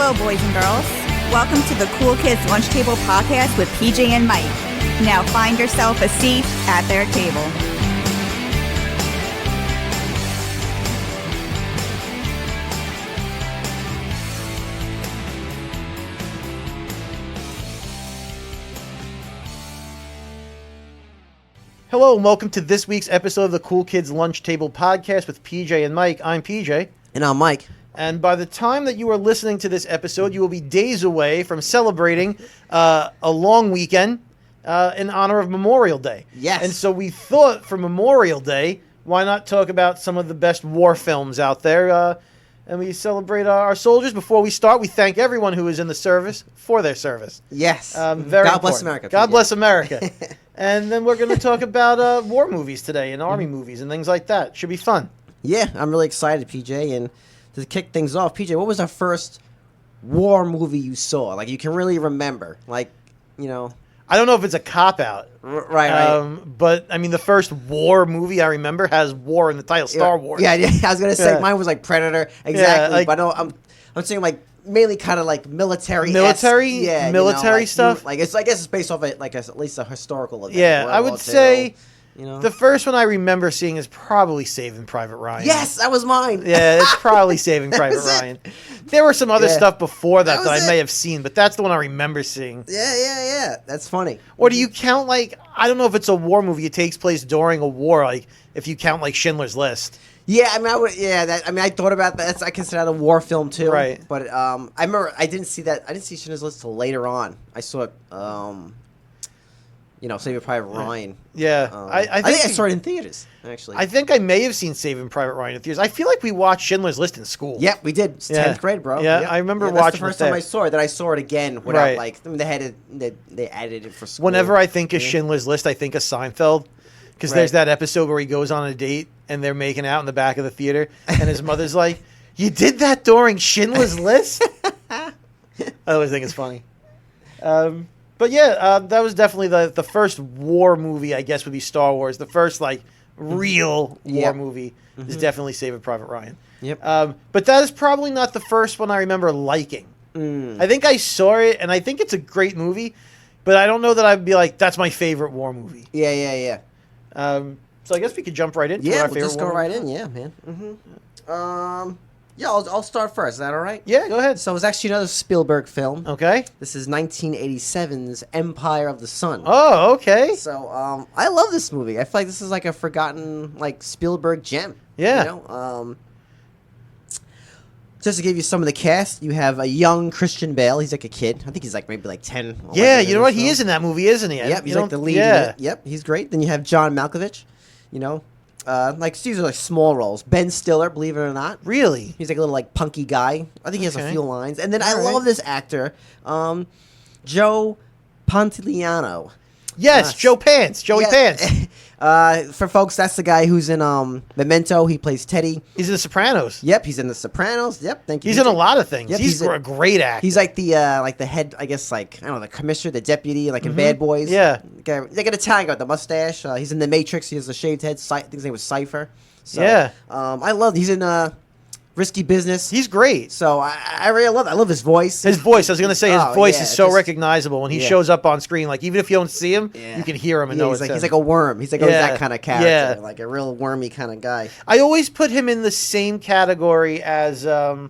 Hello, boys and girls. Welcome to the Cool Kids Lunch Table Podcast with PJ and Mike. Now find yourself a seat at their table. Hello and welcome to this week's episode of the Cool Kids Lunch Table Podcast with PJ and Mike. I'm PJ. And I'm Mike. And by the time that you are listening to this episode, you will be days away from celebrating a long weekend in honor of Memorial Day. Yes. And so we thought for Memorial Day, why not talk about some of the best war films out there? And we celebrate our soldiers. Before we start, we thank everyone who is in the service for their service. Yes. Very God bless important. America. God PJ. bless America. And then we're going to talk about war movies today and army movies and things like that. Should be fun. Yeah, I'm really excited, PJ. And to kick things off, PJ, what was the first war movie you saw? Like, you can really remember. Like, you know. I don't know if it's a cop-out. Right. But, I mean, the first war movie I remember has war in the title, Star Wars. Yeah, I was going to say Yeah. mine was like Predator. Exactly. like- but no, I'm saying like mainly kind of like military. Military? Yeah. Military stuff? Like, I guess it's based off of like at least a historical event. Yeah, World I War would II, say you know. the first one I remember seeing is probably Saving Private Ryan. Yes, that was mine. Yeah, it's probably Saving Private was it. Ryan. There were some other Yeah. stuff before That that was that I it. may have seen, but that's the one I remember seeing. Yeah. That's funny. Or do you count, like, I don't know if it's a war movie. It takes place during a war, like, if you count, like, Schindler's List. Yeah, I mean, I thought about that. I consider that a war film too. Right. But I remember I didn't see that. I didn't see Schindler's List till later on. I saw it. Saving Private Ryan. Yeah. I think I saw it in theaters actually. I think I may have seen Saving Private Ryan in theaters. I feel like we watched Schindler's List in school. Yep, we did. It's Yeah. 10th grade, bro. Yeah, Yep. I remember that's watching the first it time there. I saw it. Then I saw it again without Right. like they added it for school. Whenever I think of Yeah. Schindler's List, I think of Seinfeld. Because Right. there's that episode where he goes on a date and they're making out in the back of the theater, and his mother's like, "You did that during Schindler's List?" I always think it's funny. But yeah, that was definitely the first war movie, I guess, would be Star Wars. The first, like, real war Yep. movie is definitely Saving Private Ryan. Yep. But that is probably not the first one I remember liking. I think I saw it, and I think it's a great movie, but I don't know that I'd be like, that's my favorite war movie. Yeah. So I guess we could jump right into Yeah, our we'll favorite just go war right movie. in. Yeah, man. Yeah, I'll start first. Is that all right? Yeah, go ahead. So it's actually another Spielberg film. Okay. This is 1987's Empire of the Sun. Oh, okay. So I love this movie. I feel like this is like a forgotten like Spielberg gem. Yeah. You know? Just to give you some of the cast, you have a young Christian Bale. He's like a kid. I think he's like maybe like 10. or Yeah, 11 you know or what? so. He is in that movie, isn't he? Yep, he's You like the don't- lead. Yeah. In it. Yep, he's great. Then you have John Malkovich. You know, like these are like small roles. Ben Stiller, believe it or not. Really? He's like a little like punky guy. I think he has Okay. a few lines. And then I All right. love this actor, Joe Pantoliano. Yes, Yes. Joe Pants. Joey Yeah. Pants. For folks, that's the guy who's in Memento. He plays Teddy. He's in The Sopranos. Yep, he's in The Sopranos. Yep, thank you. He's in a PJ. lot of things. Yep, he's he's a great actor. He's like the head, I guess, like I don't know, the commissioner, the deputy, like in Bad Boys. Yeah. Like an Italian guy with the mustache. He's in The Matrix. He has the shaved head. I think his name was Cypher. So, Yeah. I love. He's in Risky Business. He's great. So I really love. I love his voice. His voice, I was going to say, his Oh, voice yeah, is so just- recognizable. When he yeah. shows up on screen, like, even if you don't see him, Yeah. you can hear him and Yeah, know he's it's like him. a worm. He's like always Yeah. that kind of character, Yeah. like a real wormy kind of guy. I always put him in the same category as the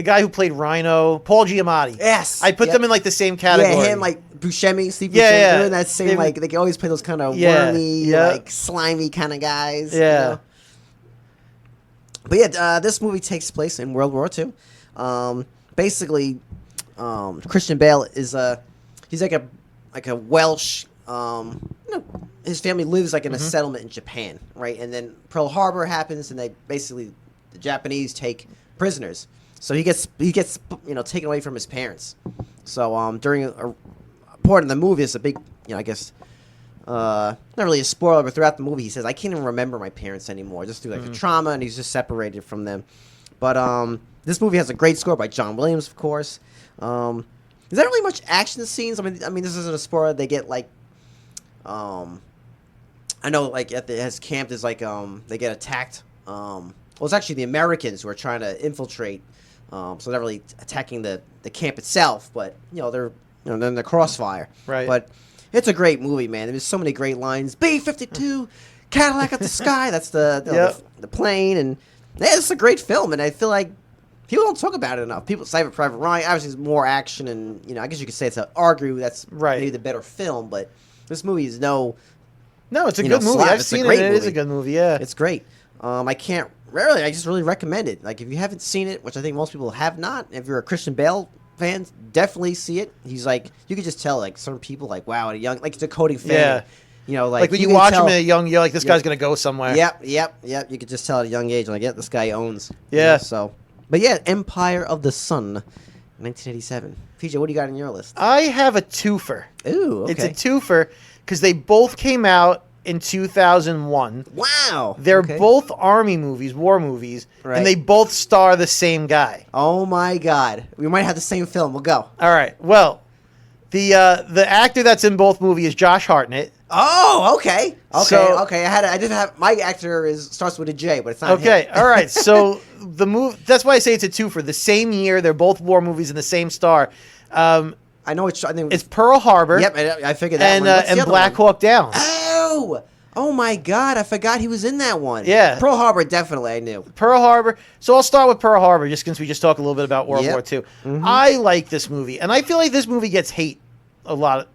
guy who played Rhino, Paul Giamatti. Yes, I put Yep. them in, like, the same category. Yeah, him like Buscemi, Steve Yeah, Buscemi. yeah. They're in that same They- like they always play those kind of Yeah, wormy, yeah. like slimy kind of guys. you Yeah. know? But yeah, this movie takes place in World War II. Basically, Christian Bale is he's like a Welsh. His family lives like in a settlement in Japan, right? And then Pearl Harbor happens, and the Japanese take prisoners. So he gets taken away from his parents. So during a part in the movie, it's a big I guess. Not really a spoiler, but throughout the movie, he says, "I can't even remember my parents anymore, just through like the trauma," and he's just separated from them. But this movie has a great score by John Williams, of course. There's not really much action scenes. I mean, this isn't a spoiler. They get like, I know like at his camp, there's like they get attacked. Well, it's actually the Americans who are trying to infiltrate So they're not really attacking the camp itself, but they're they're in the crossfire. Right. But it's a great movie, man. There's so many great lines. B-52, Cadillac at the sky. That's the plane, and yeah, it's a great film. And I feel like people don't talk about it enough. People Saving Private Ryan obviously is more action, and I guess you could say that's Right. maybe the better film. But this movie is no, it's a you good know, movie. slap. I've It's a seen it. great It is movie. a good movie. Yeah. it's great. I just really recommend it. Like if you haven't seen it, which I think most people have not, if you're a Christian Bale fan, definitely see it. He's like, you could just tell like certain people like, wow, a young, like it's a Cody fan. Yeah. Like when you can watch tell, him at a young, you're like, this guy's gonna go somewhere. Yep. You could just tell at a young age, like, yeah, this guy owns. Yeah. So, but yeah, Empire of the Sun, 1987. PJ, what do you got on your list? I have a twofer. Ooh, okay. It's a twofer because they both came out in 2001. Wow. They're Okay. both army movies, war movies, Right. and they both star the same guy. Oh my God, we might have the same film. We'll go. All right. Well, the actor that's in both movies is Josh Hartnett. Oh, okay. So- Okay. I did have my actor starts with a J, but it's not Okay. him. All right. So the movie. That's why I say it's a twofer. The same year, they're both war movies and the same star. I know I think It's Pearl Harbor. Yep, I figured that And one. What's the and other Black one? Hawk Down. Oh my God! I forgot he was in that one. Yeah. Pearl Harbor, definitely. I knew. Pearl Harbor. So I'll start with Pearl Harbor, just since we just talked a little bit about World Yep. War II. Mhm. I like this movie, and I feel like this movie gets hate a lot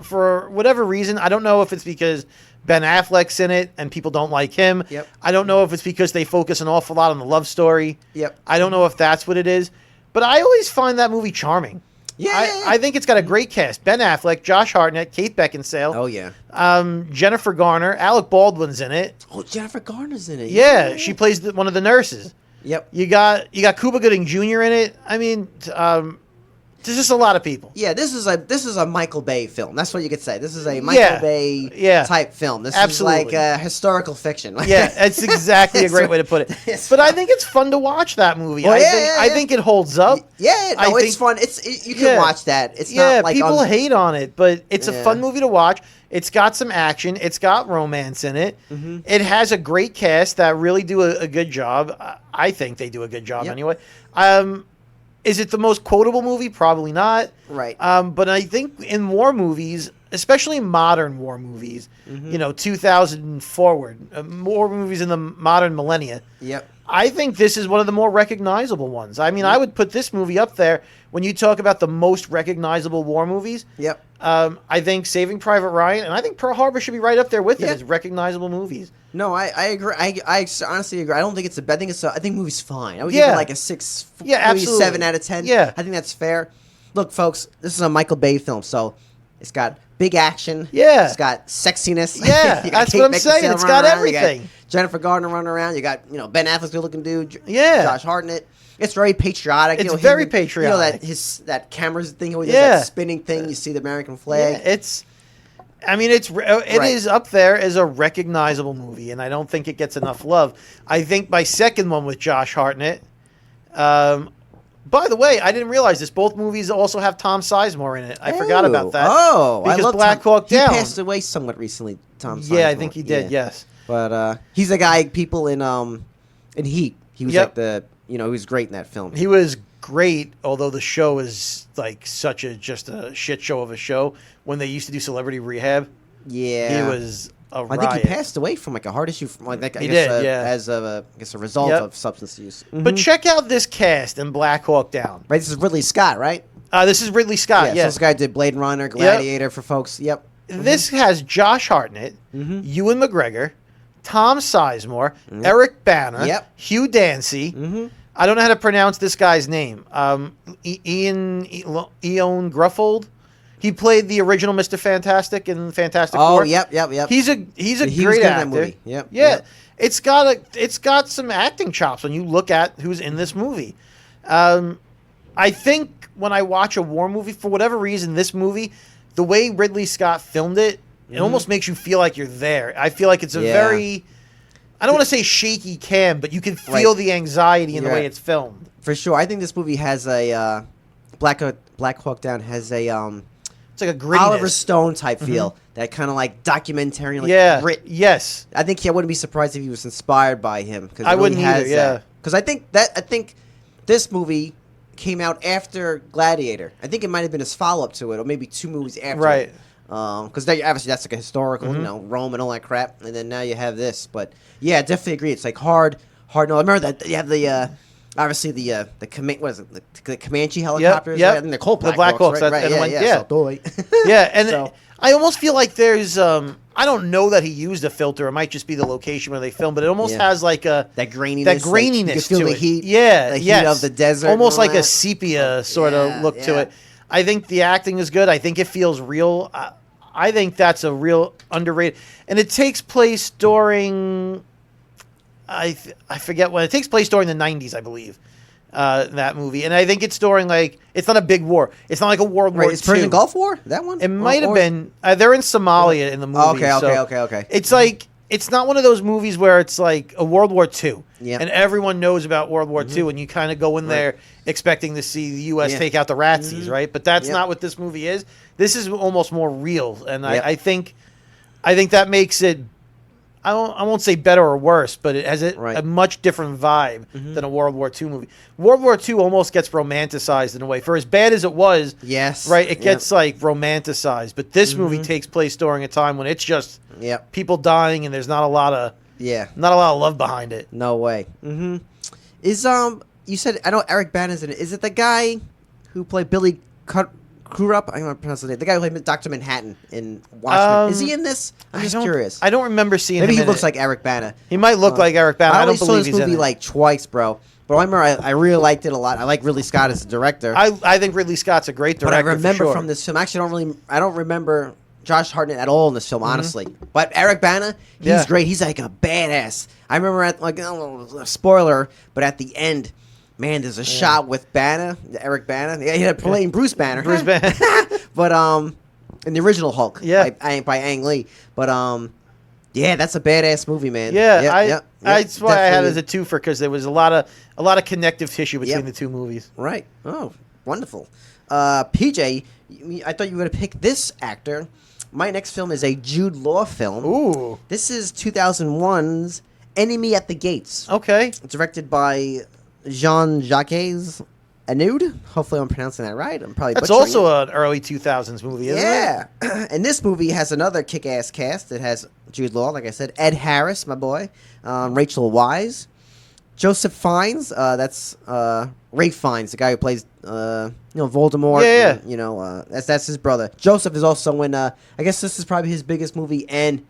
for whatever reason. I don't know if it's because Ben Affleck's in it and people don't like him. Yep. I don't know if it's because they focus an awful lot on the love story. Yep. I don't know if that's what it is, but I always find that movie charming. Yeah. I think it's got a great cast: Ben Affleck, Josh Hartnett, Kate Beckinsale, Oh yeah. Jennifer Garner, Alec Baldwin's in it. Oh, Jennifer Garner's in it. Yeah, she plays one of the nurses. Yep. You got Cuba Gooding Jr. in it. I mean, there's just a lot of people. Yeah, this is a Michael Bay film. That's what you could say. This is a Michael Yeah. Bay type film. This Absolutely. is like historical fiction. Yeah, it's exactly a great way to put it. It's But I think it's fun to watch that movie. Well, I think it holds up. Yeah, I no, it's think- fun. You can watch that. It's Yeah, not like people hate on it, but it's a Yeah. fun movie to watch. It's got some action. It's got romance in it. Mm-hmm. It has a great cast that really do a good job. I think they do a good job Yep. anyway. Is it the most quotable movie? Probably not. Right. But I think in war movies, especially modern war movies, Mm-hmm. 2000 forward, war movies in the modern millennia, Yep. I think this is one of the more recognizable ones. I mean, I would put this movie up there when you talk about the most recognizable war movies. Yep. I think Saving Private Ryan, and I think Pearl Harbor should be right up there with it Yeah. as recognizable movies. No, I agree. I honestly agree. I don't think it's a bad thing. I think the movie's fine. I would give Yeah. it like a 6, Yeah, maybe absolutely. 7 out of 10. Yeah. I think that's fair. Look, folks, this is a Michael Bay film, so it's got big action. Yeah. It's got sexiness. Yeah, You got that's Kate what I'm saying. Beckinsale It's got running around. You everything. Jennifer Gardner running around. You got Ben Affleck's good looking dude. Yeah. Josh Hartnett. It's very patriotic. It's him- very patriotic. that camera's thing. Always does Yeah. that spinning thing. You see the American flag. Yeah, it Right. is up there as a recognizable movie, and I don't think it gets enough love. I think my second one with Josh Hartnett. By the way, I didn't realize this. Both movies also have Tom Sizemore in it. I forgot about that. Oh, I because love Black Tom. Hawk Down. He passed away somewhat recently. Tom. Yeah, I Sizemore. think he did. Yeah. Yes. But he's the guy people in Heat. He was Yep. like he was great in that film. He was great, although the show is like just a shit show of a show. When they used to do Celebrity Rehab, Yeah, he was a I riot. think he passed away from like a heart issue. From, like I He guess, did, yeah. as a result Yep. of substance use. But check out this cast in Black Hawk Down. Right, this is Ridley Scott, right? This is Ridley Scott. So Yes. this guy did Blade Runner, Gladiator for folks. Yep. This has Josh Hartnett, Ewan McGregor, Tom Sizemore, Eric Bana, Yep. Hugh Dancy. I don't know how to pronounce this guy's name. Ian Gruffold. He played the original Mr. Fantastic in Fantastic Oh, Four. yep. He's a He was great good in that actor. movie. Yep, Yeah. yep. It's got some acting chops when you look at who's in this movie. I think when I watch a war movie, for whatever reason, this movie, the way Ridley Scott filmed it, it almost makes you feel like you're there. I feel like it's a Yeah. very, I don't want to say shaky cam, but you can feel Right. the anxiety in the You're way right. it's filmed. For sure. I think this movie has a Black Hawk Down has a It's like a grittiness. Oliver Stone type feel. That kind of like documentary, like Yeah. grit. Yes. I think I wouldn't be surprised if he was inspired by him. Cause I wouldn't either, yeah. Because I think this movie came out after Gladiator. I think it might have been his follow-up to it, or maybe 2 movies after. Right. Because obviously that's like a historical, Rome and all that crap, and then now you have this. But yeah, I definitely agree. It's like hard. No, I remember that you have the obviously the the Comanche helicopters, yep. right? And they're called The Black Black Hawks, right? and Right, yeah. So, doy. Yeah, and So- I almost feel like there's I don't know that he used a filter. It might just be the location where they filmed, but it almost Yeah. has like a that graininess. that like, graininess you can feel to the it. heat. Yeah, the heat yes. of the desert. almost and all like a that. sepia sort Yeah, of look to yeah. it. I think the acting is good. I think it feels real. I think that's a real underrated, and it takes place during. I forget when it takes place during the 90s, I believe. That movie, and I think it's during like it's not a big war. It's not like a World War Right, II. is Persian Gulf War that one? It might have Or- been. They're in Somalia in the movie. Okay. It's like it's not one of those movies where it's like a World War II, Yep. and everyone knows about World War II, and you kind of go in there expecting to see the U.S. Yeah. take out the Ratsies, right? But that's Yep. not what this movie is. This is almost more real, and Yep. I think that makes it. I won't say better or worse, but it has Right. a much different vibe than a World War II movie. World War II almost gets romanticized in a way. For as bad as it was, Yes. right, it Yep. gets like romanticized. But this movie takes place during a time when it's just Yep. people dying and there's not a lot of Yeah. love behind it. No way. Is you said I know Eric Bana's in it. Is it the guy who played Billy Crudup? I don't know how to pronounce the name. The guy who played Dr. Manhattan in Watchmen. Is he in this? I'm just curious. I don't remember seeing Maybe him he in looks it. like Eric Bana. He might look like Eric Bana. I I don't only saw believe this he's in movie it. like twice, bro. But I remember I really liked it a lot. I like Ridley Scott as a director. I think Ridley Scott's a great but director. I remember for sure. from this film. Actually, I don't remember Josh Hartnett at all in this film, honestly. But Eric Bana, he's Yeah. great. He's like a badass. I remember at like spoiler, but at the end, man, there's a shot with Bana, Eric Bana. Yeah, he had playing Bruce Banner. Bruce Banner. But in the original Hulk, Yeah. by Ang Lee. But yeah, that's a badass movie, man. Yeah, Yep, that's why I had it as definitely. a twofer because there was a lot of connective tissue between Yep. the two movies. Right. Oh, wonderful. PJ, I thought you were going to pick this actor. My next film is a Jude Law film. Ooh, This is 2001's Enemy at the Gates. okay. Directed by Jean-Jacques Anouilh. Hopefully I'm pronouncing that right. I'm probably That's butchering also it. an early 2000s movie, isn't it? Yeah. And this movie has another kick-ass cast. It has Jude Law, like I said, Ed Harris, my boy, Rachel Weisz, Joseph Fiennes. That's Ralph Fiennes, the guy who plays Voldemort. Yeah. And, that's his brother. Joseph is also in. I guess this is probably his biggest movie, and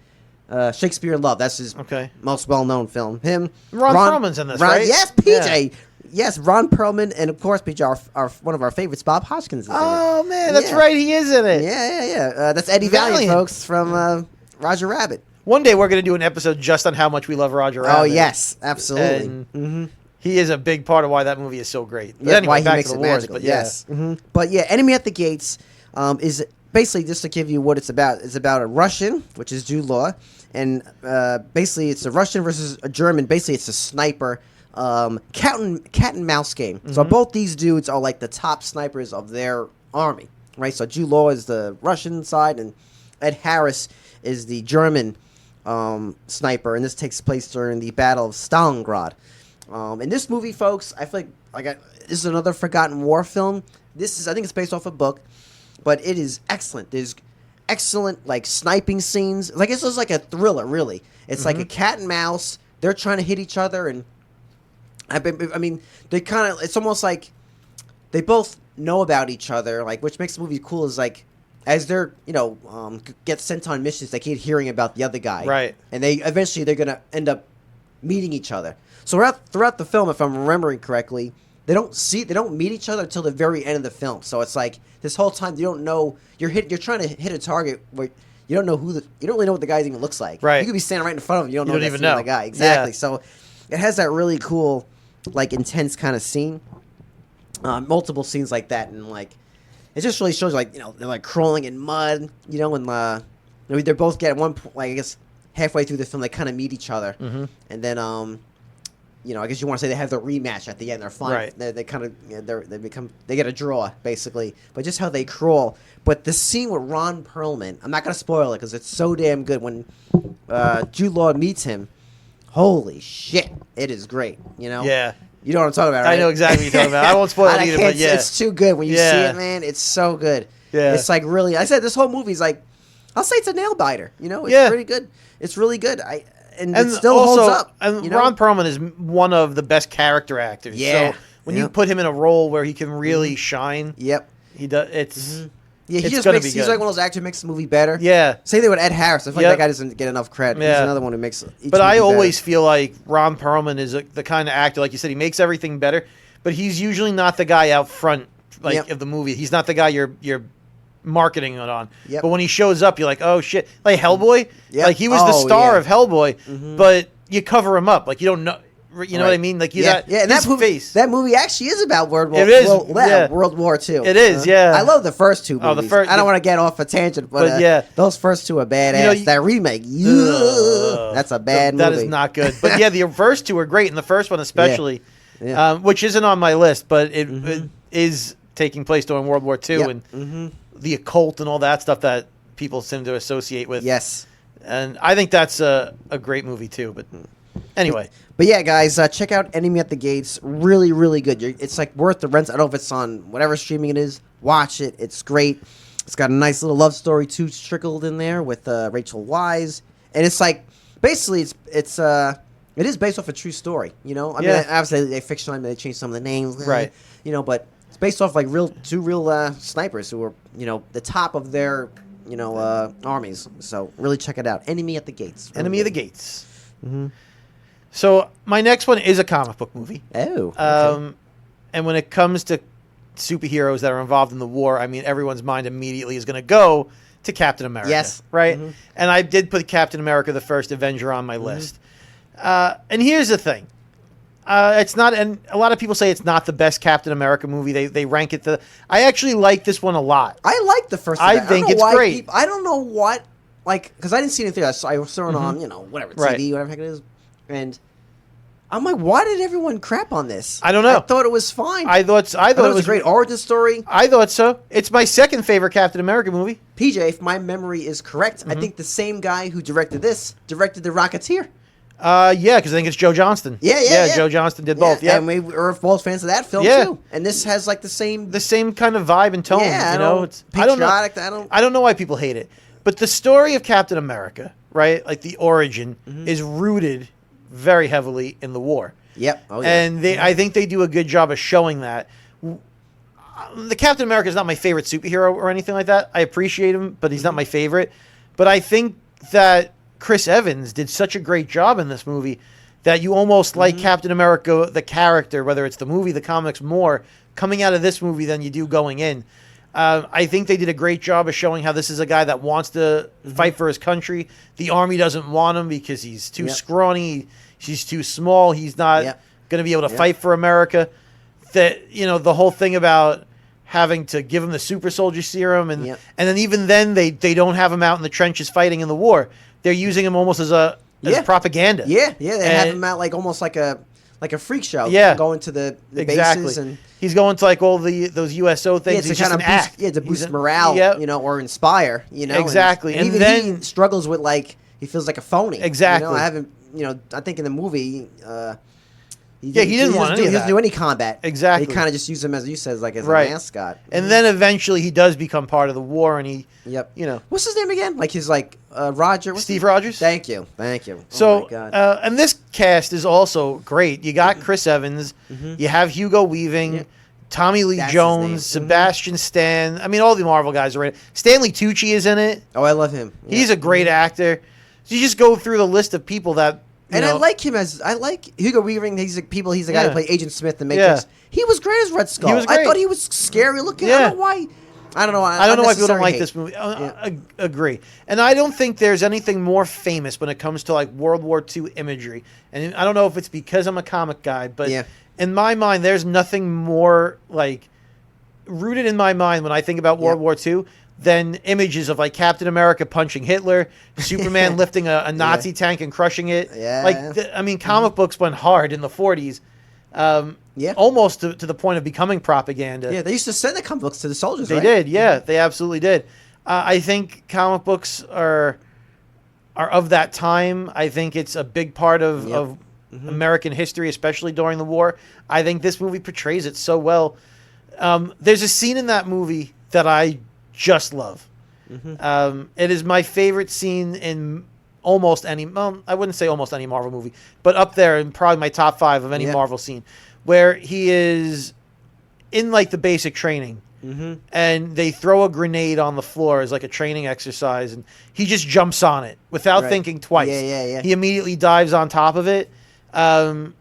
Shakespeare in Love. That's his Okay. most well-known film. Him. Ron Perlman's in this, right? Yes, PJ. Yes, Ron Perlman, and of course, PJ, our one of our favorites, Bob Hoskins. Is in it. Oh man, that's Yeah. right. He is in it. Yeah. That's Eddie Valiant, Valiant. folks, from Roger Rabbit. One day we're going to do an episode just on how much we love Roger Rabbit. Oh yes, absolutely. And Mm-hmm. he is a big part of why that movie is so great. But Yeah, anyway, why he back makes to the it wars. magical. But yeah. Yes. But yeah, Enemy at the Gates is basically just to give you what it's about. It's about a Russian, which is Jude Law, and basically it's a Russian versus a German. Basically, it's a sniper cat and mouse game. So both these dudes are like the top snipers of their army, right? So Jude Law is the Russian side, and Ed Harris is the German sniper, and this takes place during the Battle of Stalingrad. In this movie, folks, I feel like this is another forgotten war film. I think it's based off a book, but it is excellent. There's excellent like sniping scenes. Like it's just like a thriller, really. It's like a cat and mouse. They're trying to hit each other, and I mean, they kind of. It's almost like they both know about each other. Like, which makes the movie cool is like as they're get sent on missions, they keep hearing about the other guy, Right. And they're gonna end up meeting each other. So throughout the film, if I'm remembering correctly, they don't meet each other until the very end of the film. So it's like this whole time you don't know you're trying to hit a target where you don't know you don't really know what the guy even looks like. Right. You could be standing right in front of him, you don't know don't that's even the other know. guy. Exactly. Yeah. So it has that really cool, like intense kind of scene. Multiple scenes like that, and like it just really shows like they're like crawling in mud, and they're both getting one like I guess halfway through the film they kind of meet each other, and then I guess you want to say they have the rematch at the end. They're fine. Right. They kind of they get a draw basically, but just how they crawl. But the scene with Ron Perlman, I'm not gonna spoil it because it's so damn good. When Jude Law meets him, holy shit, it is great. Yeah. You know what I'm talking about, right? I know exactly what you're talking about. I won't spoil it either, but yeah. It's too good when you see Yeah. it, man. It's so good. Yeah. It's like really. I said this whole movie's like, I'll say it's a nail biter. You know, it's Yeah. pretty good. It's really good. And And it still also, holds up. And you know? Ron Perlman is one of the best character actors. Yeah. So when you Yep. put him in a role where he can really shine, Yep. he does. It's Yeah, he It's just gonna makes. be He's good. like one of those actors who makes the movie better. yeah. Same thing with Ed Harris. I feel Yep. like that guy doesn't get enough credit. He's Yeah. another one who makes. Each But I movie always better. feel like Ron Perlman is the kind of actor, like you said, he makes everything better. But he's usually not the guy out front, like Yep. of the movie. He's not the guy you're marketing it on. Yep. But when he shows up, you're like, oh shit, like Hellboy. Yep. Like he was the Oh, star yeah. of Hellboy, but you cover him up, like you don't know. You know what I Right. mean? Like you Yeah, not, yeah, and his that movie, face. that movie actually is about World War. It is, yeah, yeah. World War II. It is, yeah. I love the first two movies. Oh, the first- I don't want to get off a tangent, but, But, yeah. those first two are badass. You know, that remake, Ugh. that's a bad That movie. is not good. But yeah, the first two are great, and the first one especially, Yeah. which isn't on my list, but it is taking place during World War II Yep. and the occult and all that stuff that people seem to associate with. Yes. And I think that's a great movie too. But anyway, But yeah, guys, check out Enemy at the Gates. Really, really good. It's like worth the rent. I don't know if it's on whatever streaming it is. Watch it. It's great. It's got a nice little love story too trickled in there with Rachel Wise, and it's like basically it is based off a true story. You know, I mean, Yeah. obviously they fictionalized, they changed some of the names, Right. You know, but it's based off like two real snipers who were the top of their armies. So really check it out. Enemy at the Gates. Really Enemy of the good. Gates. So my next one is a comic book movie. Oh. Okay. And when it comes to superheroes that are involved in the war, I mean, everyone's mind immediately is going to go to Captain America. Yes. Right? And I did put Captain America, the first Avenger, on my list. And here's the thing. It's not, and a lot of people say it's not the best Captain America movie. They rank it I actually like this one a lot. I like the first. I Avenger. think don't know it's why great. I don't know what, because I didn't see anything. I saw it on, whatever TV, Right. whatever the heck it is, and I'm like, why did everyone crap on this? I don't know. I thought it was fine. I thought it was a great origin story. I thought so. It's my second favorite Captain America movie. PJ, if my memory is correct, I think the same guy who directed this directed The Rocketeer. Yeah, because I think it's Joe Johnston. Yeah. Joe Johnston did both. Yeah, and we were both fans of that film Yeah. too. And this has like the same. the same kind of vibe and tone. Yeah, you know, I don't know. patriotic. I don't know why people hate it, but the story of Captain America, right? Like the origin, is rooted very heavily in the war. Yep. Oh yeah. And I think they do a good job of showing that. The Captain America is not my favorite superhero or anything like that. I appreciate him, but he's not my favorite. But I think that Chris Evans did such a great job in this movie that you almost like Captain America, the character, whether it's the movie, the comics, more coming out of this movie than you do going in. I think they did a great job of showing how this is a guy that wants to fight for his country. The army doesn't want him because he's too scrawny. He's too small. He's not going to be able to fight for America. That the whole thing about having to give him the super soldier serum, and then even then they don't have him out in the trenches fighting in the war. They're using him almost as propaganda. Yeah. They have And- him out like almost like a freak show. Yeah. Going to the Exactly. bases and. He's going to like all those USO things. Yeah, He's to kind just of an act. to He's boost a- morale, Yep. or inspire, Exactly. And And even then- he struggles with he feels like a phony. Exactly. I haven't, I think in the movie, he didn't want any of He doesn't that. do any combat. Exactly. They kind of just use him as you said, like as Right. a mascot. And then eventually he does become part of the war, and he, Yep. What's his name again? Like he's like Roger. What's Steve his- Rogers. Thank you. Oh So, my God. and this cast is also great. You got Chris Evans, you have Hugo Weaving, Yeah. Tommy Lee That's his Jones, name. Sebastian Stan. I mean, all the Marvel guys are in it. Stanley Tucci is in it. Oh, I love him. Yeah. He's a great actor. So you just go through the list of people that. And I like him I like Hugo Weaving. He's the guy Yeah. who played Agent Smith in Matrix. Yeah. He was great as Red Skull. He was I great. thought he was scary looking. Yeah. I don't know why. I don't know. I don't know why people don't unnecessary like hate. this movie. Agree. And I don't think there's anything more famous when it comes to like World War II imagery. And I don't know if it's because I'm a comic guy, but Yeah. in my mind, there's nothing more like rooted in my mind when I think about World War II than images of like Captain America punching Hitler, Superman lifting a Nazi tank and crushing it. Yeah. Like, comic books went hard in the 40s. Almost to the point of becoming propaganda. Yeah, they used to send the comic books to the soldiers. They right? did, yeah, they absolutely did. I think comic books are of that time. I think it's a big part of American history, especially during the war. I think this movie portrays it so well. There's a scene in that movie that I just love. It is my favorite scene in almost any, well, I wouldn't say almost any Marvel movie, but up there in probably my top 5 of any Marvel scene, where he is in like the basic training. And they throw a grenade on the floor as like a training exercise, and he just jumps on it without thinking twice. He immediately dives on top of it, and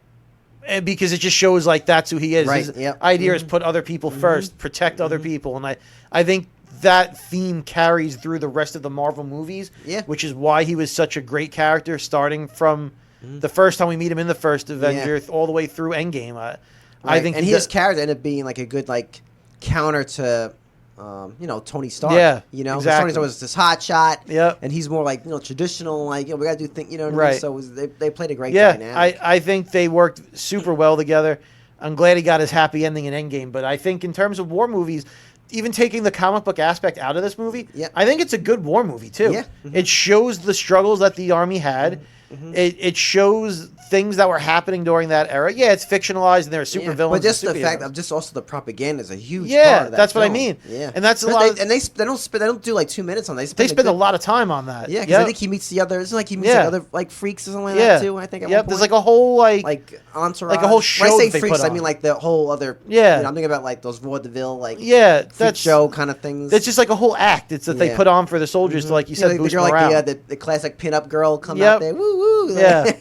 because it just shows like that's who he is. His idea is put other people first, protect other people, and I think that theme carries through the rest of the Marvel movies, which is why he was such a great character, starting from the first time we meet him in the first Avenger all the way through Endgame. I think, and his character ended up being like a good like counter to Tony Stark. Exactly. Tony Stark was this hot shot. Yep. And he's more like traditional, like we gotta do things. What I mean? Right. So they played a great dynamic. I think they worked super well together. I'm glad he got his happy ending in Endgame, but I think in terms of war movies, even taking the comic book aspect out of this movie, I think it's a good war movie too. Yeah. It shows the struggles that the army had. It shows things that were happening during that era. Yeah, it's fictionalized and there are super villains. But just and the fact of just also the propaganda is a huge part of that that's what I film. mean. Yeah, and that's a lot. They don't do like 2 minutes on that. They spend a lot of time on that. Yeah, because I think he meets the other. Isn't it like he meets like other like freaks or something like that too? I think. At one point. There's like a whole like entourage, like a whole show. When I say that they freaks, put I on. mean like the whole other. Yeah, I'm thinking about like those vaudeville like that's show kind of things. It's just like a whole act. It's that they put on for the soldiers to, like you said, the boost girl morale. like the classic pinup girl come out there. Woo woo. Yeah.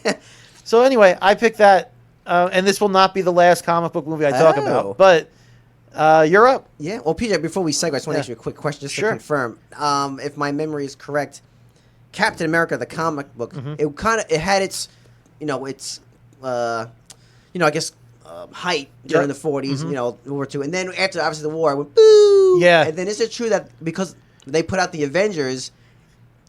So anyway, I picked that, and this will not be the last comic book movie I talk about, but you're up. Yeah. Well, PJ, before we segue, I just want to ask you a quick question just to confirm. If my memory is correct, Captain America, the comic book, it had its, I guess height during the 40s, World War II, and then after obviously the war, it went boo. Yeah. And then is it true that because they put out the Avengers,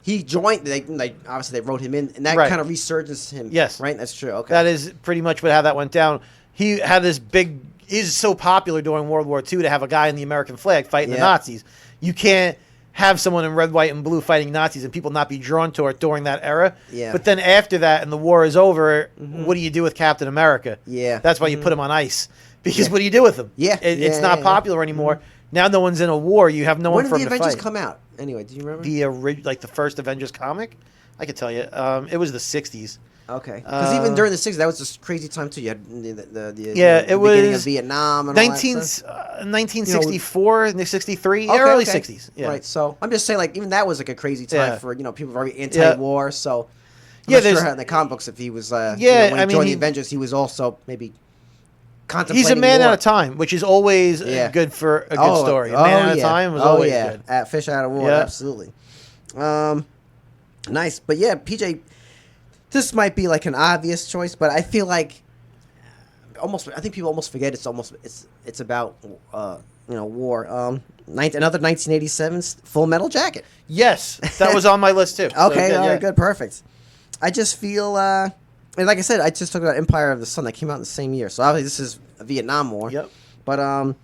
he joined? They obviously they wrote him in, and that kind of resurges him. Yes. Right. That's true. Okay. That is pretty much how that went down. He had this big. He's so popular during World War II to have a guy in the American flag fighting the Nazis. You can't have someone in red, white, and blue fighting Nazis and people not be drawn to it during that era. Yeah. But then after that and the war is over, what do you do with Captain America? Yeah. That's why you put him on ice. Because what do you do with him? Yeah. It's not popular anymore. Now no one's in a war. You have no one for him to fight. When did the Avengers come out? Anyway, do you remember? The first Avengers comic? I could tell you. It was the 60s. Okay. Because even during the 60s, that was this crazy time too. You had the it beginning was of Vietnam and all that stuff. 1964, 63, early 60s. Yeah. Right. So I'm just saying, like, even that was like a crazy time for people very anti-war. So I'm not sure how in the comic books if he was when he joined the Avengers, he was also maybe contemplating. He's a man war. at a time, which is always good for a good story. A man at a time was always good. At Fish Out of War, absolutely. Nice, but yeah, PJ. This might be like an obvious choice, but I feel like I think people almost forget it's about war. Another 1987's Full Metal Jacket. Yes, that was on my list too. Okay, all right, good, perfect. I just feel, and like I said, I just talked about Empire of the Sun that came out in the same year. So obviously this is a Vietnam War. Yep. But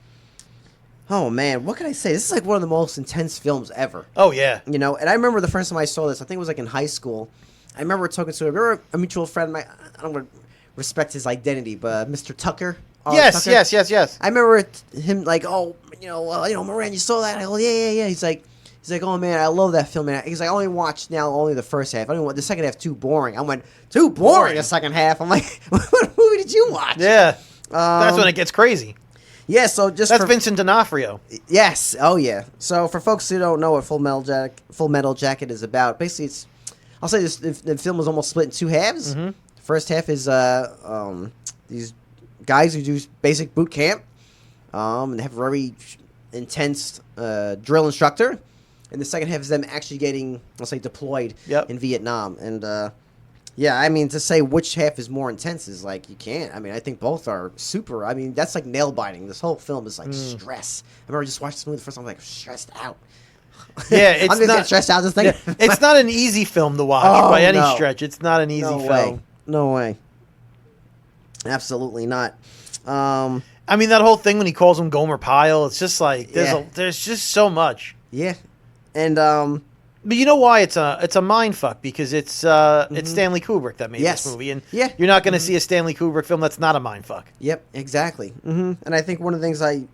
oh man, what can I say? This is like one of the most intense films ever. Oh yeah. And I remember the first time I saw this. I think it was like in high school. I remember talking to a mutual friend of mine. I don't want to respect his identity, but Mr. Tucker. Yes, Tucker. yes. I remember him like, Moran, you saw that? I go, yeah. He's like, oh man, I love that film. Man. He's like, I only watched only the first half. I didn't want the second half too boring. I went too boring. The second half. I'm like, what movie did you watch? Yeah, that's when it gets crazy. Yeah, so that's Vincent D'Onofrio. Yes. Oh yeah. So for folks who don't know what Full Metal Jacket is about, basically I'll say this: the film was almost split in two halves. The first half is these guys who do basic boot camp, and they have a very intense drill instructor. And the second half is them actually getting, let's say, deployed in Vietnam. And I mean, to say which half is more intense is like you can't. I mean, I think both are super. I mean, that's like nail biting. This whole film is like stress. I remember I just watched this movie the first time. I'm like stressed out. Yeah, it's I'm just not getting stressed out just thinking. Yeah, it's not an easy film to watch by any stretch. It's not an easy film. No way. Absolutely not. I mean, that whole thing when he calls him Gomer Pyle, it's just like there's just so much. Yeah, and But you know why it's a mind fuck, because it's Stanley Kubrick that made Yes. this movie, and Yeah. you're not going to see a Stanley Kubrick film that's not a mind fuck. Yep, exactly. And I think one of the things I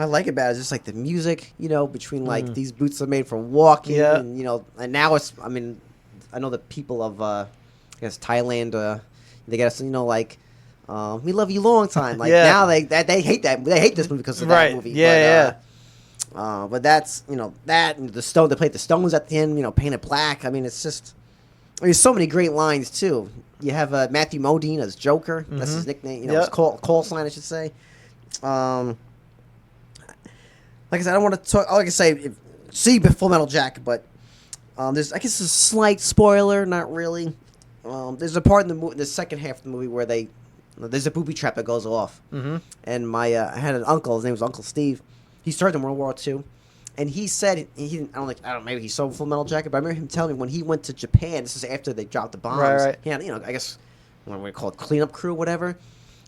like about it is just like the music, between like these boots are made for walking, Yeah. and and now it's. I mean, I know the people of I guess Thailand, they got us, like. We love you long time. Like Yeah. now they hate that. They hate this movie because of that Right. movie. Yeah, But that's that and the stone. They played the Stones at the end. Painted black. I mean, it's just. There's so many great lines too. You have Matthew Modine as Joker. That's his nickname. His call sign, I should say. Like I said, I don't want to talk. Like I say, see Full Metal Jacket, but there's I guess a slight spoiler. Not really. There's a part in the second half of the movie where there's a booby trap that goes off. And I had an uncle. His name was Uncle Steve. He served in World War II, and he said he didn't. I don't know. Maybe he saw Full Metal Jacket, but I remember him telling me when he went to Japan. This is after they dropped the bombs. Right. He had, I guess what we call it, cleanup crew, whatever.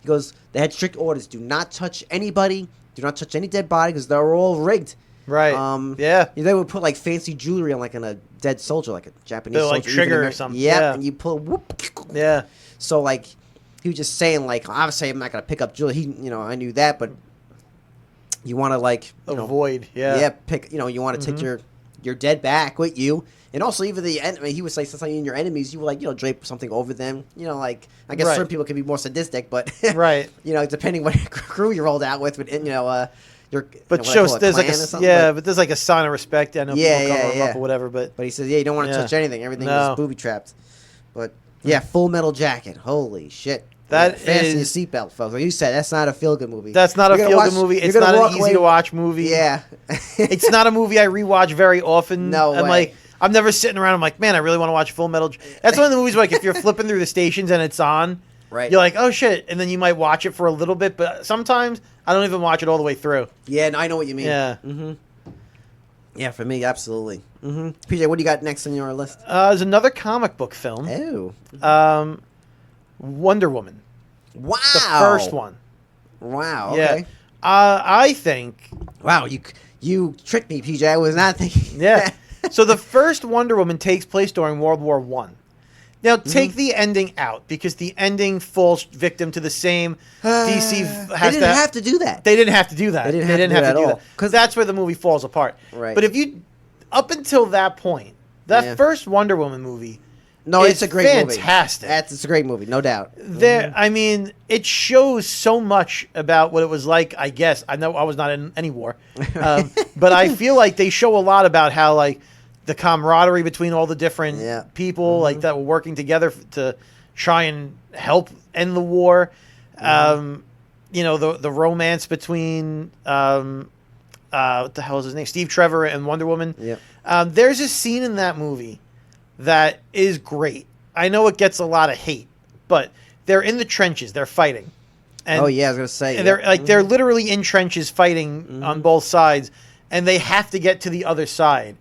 He goes, they had strict orders: do not touch anybody, do not touch any dead body, because they were all rigged. Right. Yeah. They would put like fancy jewelry on like on a dead soldier, like a Japanese soldier, Like trigger or something. Yeah. And you pull whoop. Yeah. So like he was just saying like obviously I'm not gonna pick up jewelry. I knew that, but you want to like Avoid. Yeah. yeah pick you want to take your dead back with you, and also even the enemy. He would say something in your enemies, you would like drape something over them. Like I guess Right. certain people can be more sadistic, but Right. depending what crew you rolled out with, your But what I shows call it, there's like clan or a something, but there's like a sign of respect. I know Yeah, people cover yeah, them up yeah. or whatever, but But he says, yeah, you don't want to Yeah. touch anything. Everything No. was booby trapped. But yeah, Full Metal Jacket. Holy shit. That Fasten your is- seatbelt, folks. Like you said, that's not a feel good movie. that's not a You're feel gonna good watch- movie. you're It's gonna not walk an away- easy to watch movie. Yeah. It's not a movie I rewatch very often. No I'm way. like, I'm never sitting around. I'm like, man, I really want to watch Full Metal. That's one of the movies where, like if you're flipping through the stations and it's on, Right. you're like, oh shit, and then you might watch it for a little bit, but sometimes I don't even watch it all the way through. Yeah, no, I know what you mean. Yeah. Yeah, for me, absolutely. PJ, what do you got next on your list? There's another comic book film, Oh. Wonder Woman, Wow. the first one. Wow. Okay. Yeah, I think. Wow, you tricked me, PJ. I was not thinking. Yeah. So the first Wonder Woman takes place during World War One. Now take the ending out, because the ending falls victim to the same DC They has didn't to. have to do that. They didn't have to do that. They didn't have to do that at all. Because that's where the movie falls apart. Right. But if you, up until that point, that Yeah. first Wonder Woman movie, No, it's a great movie. fantastic. It's a great movie, no doubt. There, I mean, it shows so much about what it was like. I guess I know I was not in any war, but I feel like they show a lot about how like the camaraderie between all the different Yeah. people like that were working together to try and help end the war. The romance between what the hell is his name, Steve Trevor and Wonder Woman. Yep. There's a scene in that movie that is great. I know it gets a lot of hate, but they're in the trenches. They're fighting. And Oh yeah, I was gonna say. and they're literally in trenches fighting on both sides, and they have to get to the other side.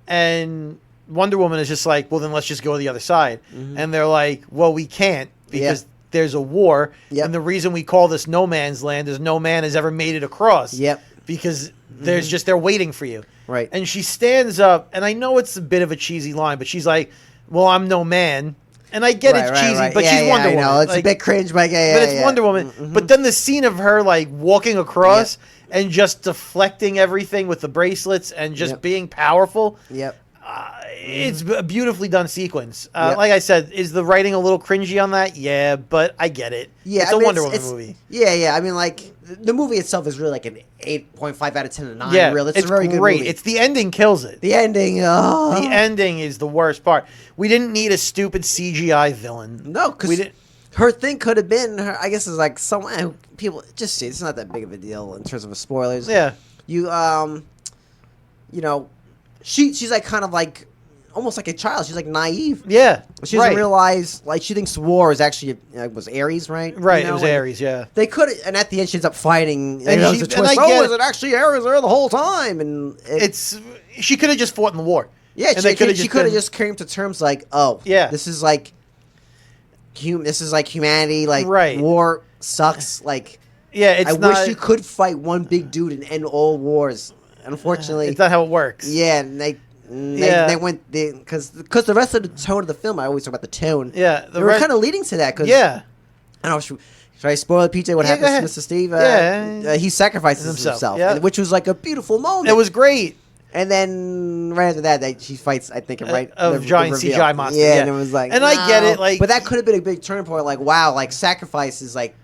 And Wonder Woman is just like, well, then let's just go to the other side. And they're like, well, we can't because there's a war, Yep. and the reason we call this no man's land is no man has ever made it across. Yep. Because there's just they're waiting for you. Right. And she stands up, and I know it's a bit of a cheesy line, but she's like, "Well, I'm no man," and I get it's cheesy, but she's Wonder Woman. I know. It's Like, a bit cringe, but yeah, but it's Wonder Woman. But then the scene of her like walking across and just deflecting everything with the bracelets and just Yep. being powerful. Yep. It's a beautifully done sequence. Yep. Like I said, is the writing a little cringy on that? Yeah, but I get it. Yeah, it's I a mean, Wonder Woman movie. Yeah. I mean, like the movie itself is really like an 8.5 out of 10 to 9. Yeah, really, it's a very great. good movie. It's the ending kills it. The ending. Oh. The ending is the worst part. We didn't need a stupid CGI villain. No, we because didn't. her thing could have been. I guess it's like someone who people just see. It's not that big of a deal in terms of spoilers. Yeah, she's like kind of like almost like a child. She's like naive. yeah. She doesn't right. realize, like, she thinks war is actually was Ares, right? Right, You know, it was and Ares. Yeah. They could, and at the end, she ends up fighting. And And there's she- a and twist. I get Was it. it actually Ares there the whole time? And She could have just fought in the war. yeah, and they she could have been- just came to terms like, oh, Yeah. this is like, this is like humanity. Like, Right. war sucks. Like, Yeah, it's I not. wish you could fight one big dude and end all wars. Unfortunately, It's not how it works. yeah, and They went because the rest of the tone of the film. I always talk about the tone. Yeah, they were kind of leading to that. Cause, yeah. I don't know. Should I spoil it, PJ? What happens to Mr. Steve? He sacrifices himself, which was like a beautiful moment. It was great. And then right after that, she fights. I think right of giant CGI monster. Yeah, and it was like, and I get it, like, but that could have been a big turning point. Like, wow, like sacrifice is like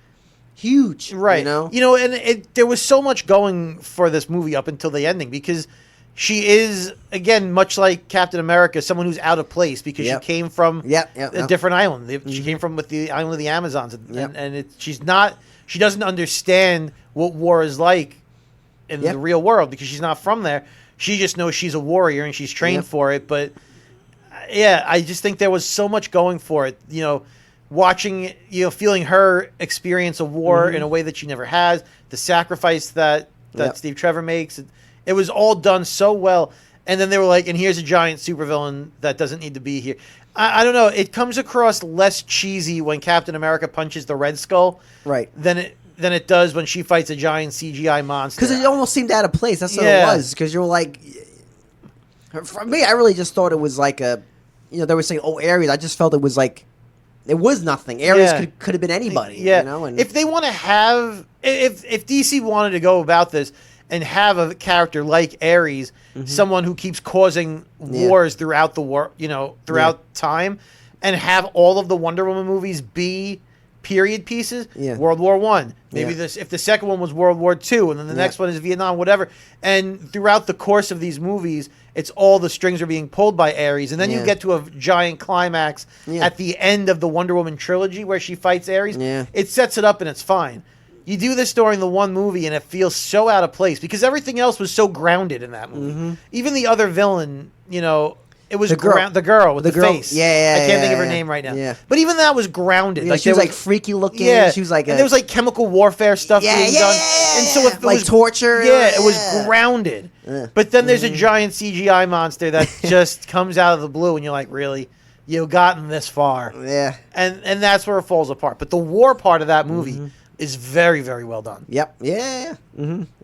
huge, right? You know, and there was so much going for this movie up until the ending because she is again much like Captain America, someone who's out of place because she came from a different island. She came from with the island of the Amazons, and she doesn't understand what war is like in the real world because she's not from there. She just knows she's a warrior and she's trained for it. But I just think there was so much going for it. Watching, feeling her experience a war in a way that she never has, the sacrifice that Steve Trevor makes. It was all done so well. And then they were like, and here's a giant supervillain that doesn't need to be here. I don't know. It comes across less cheesy when Captain America punches the Red Skull than it does when she fights a giant CGI monster. Because it almost seemed out of place. That's what it was. Because you were like, for me, I really just thought it was like they were saying, Ares. I just felt it was like, it was nothing. Ares could have been anybody. Yeah. And if they want to have, if DC wanted to go about this and have a character like Ares, someone who keeps causing wars throughout the war, throughout time, and have all of the Wonder Woman movies be period pieces, World War I. Maybe if the second one was World War II, and then the next one is Vietnam, whatever. And throughout the course of these movies, it's all the strings are being pulled by Ares, and then you get to a giant climax at the end of the Wonder Woman trilogy where she fights Ares. It sets it up and it's fine. You do this during the one movie and it feels so out of place because everything else was so grounded in that movie. Even the other villain, it was the girl with the face. I can't think of her name right now. But even that was grounded. Like she was like freaky looking. She was like, and there was like chemical warfare stuff being done. And so if it like was torture. it was grounded. But then there's a giant CGI monster that just comes out of the blue, and you're like, really, you've gotten this far? Yeah. And that's where it falls apart. But the war part of that movie is very, very well done. Yep. Yeah.